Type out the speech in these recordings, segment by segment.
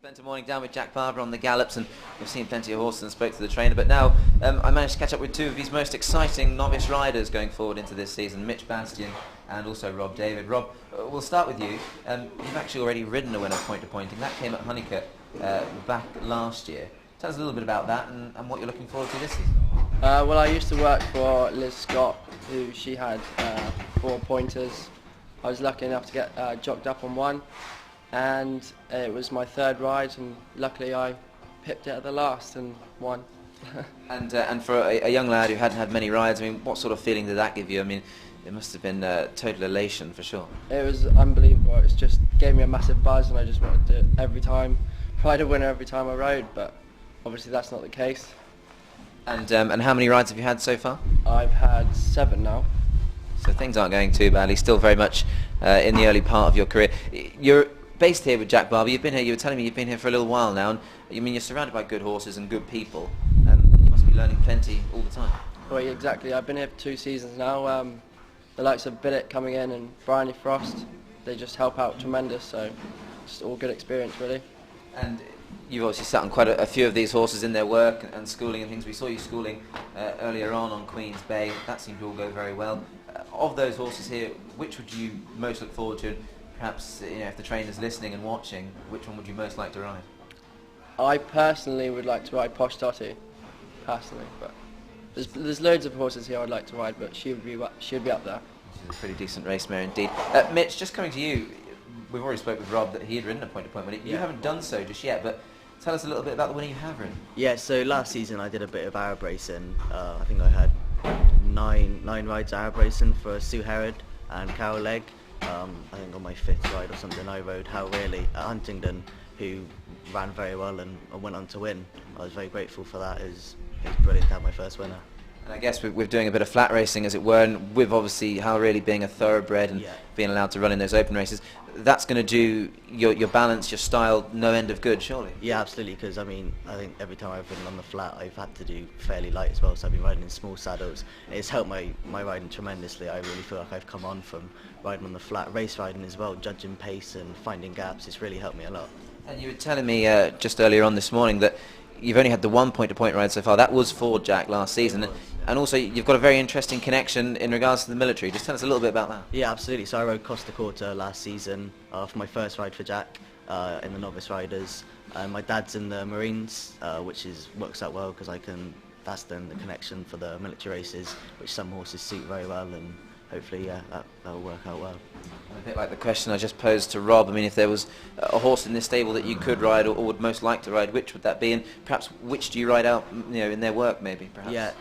Spent a morning down with Jack Barber on the gallops, and we've seen plenty of horses and spoke to the trainer, but now I managed to catch up with two of his most exciting novice riders going forward into this season, Mitch Bastyan and also Rob David. Rob, we'll start with you. You've actually already ridden a winner point-to-point, and that came at Honeycutt back last year. Tell us a little bit about that and what you're looking forward to this season. Well, I used to work for Liz Scott, she had 4 pointers. I was lucky enough to get jocked up on one, and it was my 3rd ride, and luckily I pipped it at the last and won. And for a young lad who hadn't had many rides, I mean, what sort of feeling did that give you? I mean, it must have been total elation for sure. It was unbelievable. It just gave me a massive buzz, and I just wanted to do it every time, ride a winner every time I rode, but obviously that's not the case. And how many rides have you had so far? I've had 7 now. So things aren't going too badly, still very much in the early part of your career. You're based here with Jack Barber. You've been here, you were telling me you've been here for a little while now, and I mean, you're surrounded by good horses and good people, and you must be learning plenty all the time. Well, yeah, exactly. I've been here for 2 seasons now. The likes of Billet coming in and Bryony Frost, they just help out tremendous, so just all good experience really. And you've obviously sat on quite a few of these horses in their work and schooling and things. We saw you schooling earlier on Queen's Bay. That seemed to all go very well. Of those horses here, which would you most look forward to? Perhaps, you know, if the trainer's listening and watching, which one would you most like to ride? I personally would like to ride Posh Totty, personally, but there's loads of horses here I'd like to ride, but she would be up there. She's a pretty decent race mare indeed. Mitch, just coming to you, we've already spoke with Rob that he had ridden a point-to-point winner. You haven't done so just yet, but tell us a little bit about the winner you have ridden. Yeah, so last season I did a bit of Arab racing. I think I had nine rides Arab racing for Sue Herod and Carol Legg. I think on my 5th ride or something I rode How Really at Huntingdon, who ran very well and went on to win. I was very grateful for that. It was brilliant to have my first winner. And I guess we're doing a bit of flat racing, as it were, and with obviously How Really being a thoroughbred and being allowed to run in those open races, that's going to do your balance, your style, no end of good, surely? Yeah, absolutely, because I mean, I think every time I've ridden on the flat, I've had to do fairly light as well, so I've been riding in small saddles. It's helped my riding tremendously. I really feel like I've come on from riding on the flat, race riding as well, judging pace and finding gaps. It's really helped me a lot. And you were telling me just earlier on this morning that you've only had the 1 point-to-point ride so far. That was for Jack last season. And also you've got a very interesting connection in regards to the military. Just tell us a little bit about that. Yeah, absolutely. So I rode Costa Corta last season for my first ride for Jack in the novice riders. My dad's in the Marines, which works out well because that's then the connection for the military races, which some horses suit very well, and hopefully that'll work out well. A bit like the question I just posed to Rob. I mean, if there was a horse in this stable that you could ride or would most like to ride, which would that be? And perhaps which do you ride out, you know, in their work maybe, perhaps? Yeah,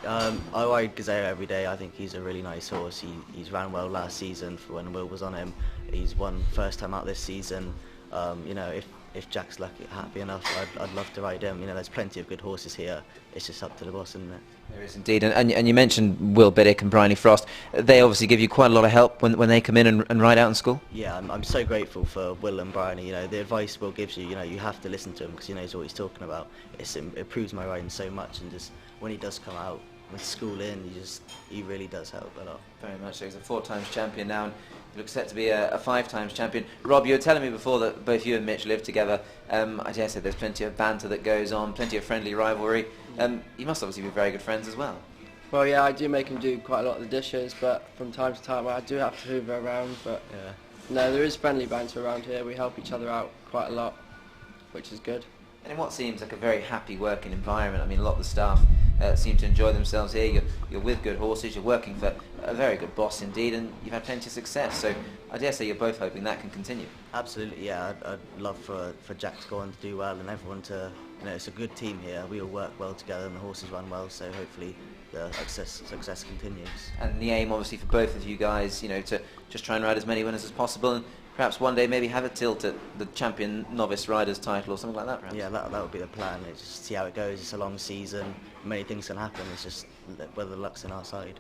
I ride Gazelle every day. I think he's a really nice horse. He's ran well last season for when Will was on him. He's won first time out this season. You know, if Jack's happy enough, I'd love to ride him. You know, there's plenty of good horses here. It's just up to the boss, isn't it? There is indeed, and you mentioned Will Biddick and Bryony Frost. They obviously give you quite a lot of help when they come in and ride out in school. Yeah, I'm so grateful for Will and Bryony. You know, the advice Will gives you, you know, you have to listen to him because he knows what he's talking about. It improves my riding so much, and just when he does come out with school in, he really does help a lot. Very much so. He's a 4 times champion now, and he looks set to be a 5 times champion. Rob, you were telling me before that both you and Mitch live together. I dare say there's plenty of banter that goes on, plenty of friendly rivalry. You must obviously be very good friends as well. Well, yeah, I do make him do quite a lot of the dishes, but from time to time I do have to hoover around, but no, there is friendly banter around here. We help each other out quite a lot, which is good. And in what seems like a very happy working environment, I mean, a lot of the staff seem to enjoy themselves here. You're with good horses, you're working for a very good boss indeed, and you've had plenty of success. So I dare say you're both hoping that can continue. Absolutely, yeah. I'd love for Jack to go on to do well, and everyone to, you know, it's a good team here. We all work well together, and the horses run well. So hopefully the success continues. And the aim, obviously, for both of you guys, you know, to just try and ride as many winners as possible, and perhaps one day maybe have a tilt at the champion novice riders title or something like that, perhaps? Yeah, that would be the plan. It's just see how it goes. It's a long season. Many things can happen. It's just whether the luck's in our side.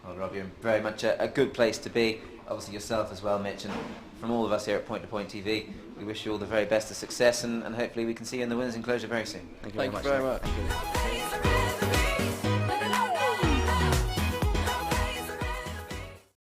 Well, Rob, you're in very much a good place to be. Obviously yourself as well, Mitch, and from all of us here at Point2Point TV, we wish you all the very best of success, and hopefully we can see you in the winners' enclosure very soon. Thank you very much. Thank you very much.